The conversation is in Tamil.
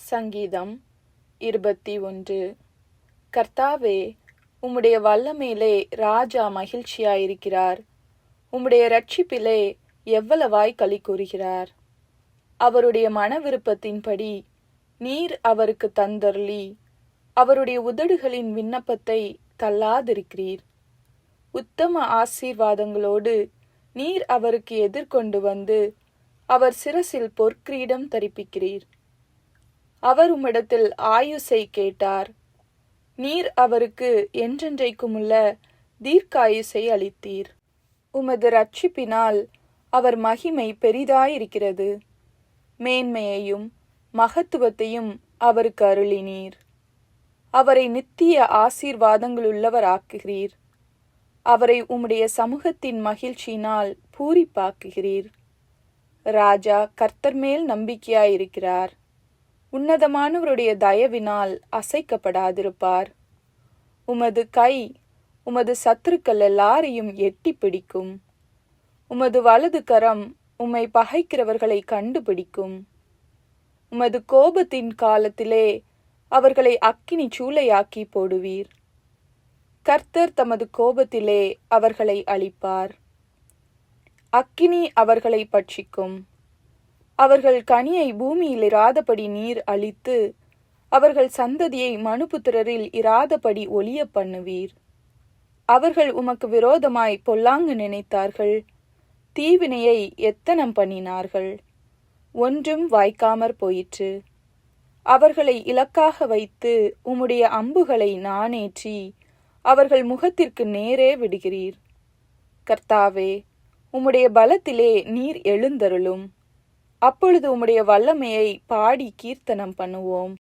சங்கீதம் 21. கர்த்தாவே, உம்முடைய வல்லமையிலே ராஜா மகிழ்ச்சியாயிருக்கிறார். உம்முடைய இரட்சிப்பிலே எவ்வளவாய் களி கூறுகிறார். அவருடைய மன விருப்பத்தின்படி நீர் அவருக்கு தந்தருளி, அவருடைய உதடுகளின் விண்ணப்பத்தை தள்ளாதிருக்கிறீர். உத்தம ஆசீர்வாதங்களோடு நீர் அவருக்கு எதிர்கொண்டு வந்து அவர் சிரசில் பொற்கிரீடம் தரிப்பிக்கிறீர். அவர் உம்மிடத்தில் ஆயுசை கேட்டார். நீர் அவருக்கு என்றென்றைக்குமுள்ள தீர்க்காயுசை அளித்தீர். உமது இரட்சிப்பினால் அவர் மகிமை பெரிதாயிருக்கிறது. மேன்மையையும் மகத்துவத்தையும் அவருக்கு அருளினீர். அவரை நித்திய ஆசீர்வாதங்களுள்ளவராக்குகிறீர். அவரை உம்முடைய சமூகத்தின் மகிழ்ச்சியினால் பூரிப்பாக்குகிறீர். ராஜா கர்த்தர் மேல் நம்பிக்கையாயிருக்கிறார். உன்னதமானவருடைய தயவினால் அசைக்கப்படாதிருப்பார். உமது கை உமது சத்துருக்கள் எல்லாரையும் எட்டி பிடிக்கும். உமது வலது கரம் உம்மை பகைக்கிறவர்களை கண்டுபிடிக்கும். உமது கோபத்தின் காலத்திலே அவர்களை அக்கினி சூளையாக்கி போடுவீர். கர்த்தர் தமது கோபத்திலே அவர்களை அழிப்பார். அக்கினி அவர்களை பட்சிக்கும். அவர்கள் கனியை பூமியில் இராதபடி நீர் அழித்து, அவர்கள் சந்ததியை மனுபுத்திரரில் இராதபடி ஒழிய பண்ணுவீர். அவர்கள் உமக்கு விரோதமாய் பொல்லாங்கு நினைத்தார்கள். தீவினையை எத்தனம் பண்ணினார்கள். ஒன்றும் வாய்க்காமற் போயிற்று. அவர்களை இலக்காக வைத்து உம்முடைய அம்புகளை நாணேற்றி அவர்கள் முகத்திற்கு நேரே விடுகிறீர். கர்த்தாவே, உம்முடைய பலத்திலே நீர் எழுந்தருளும். அப்பொழுது உம்முடைய வல்லமையை பாடி கீர்த்தனம் பண்ணுவோம்.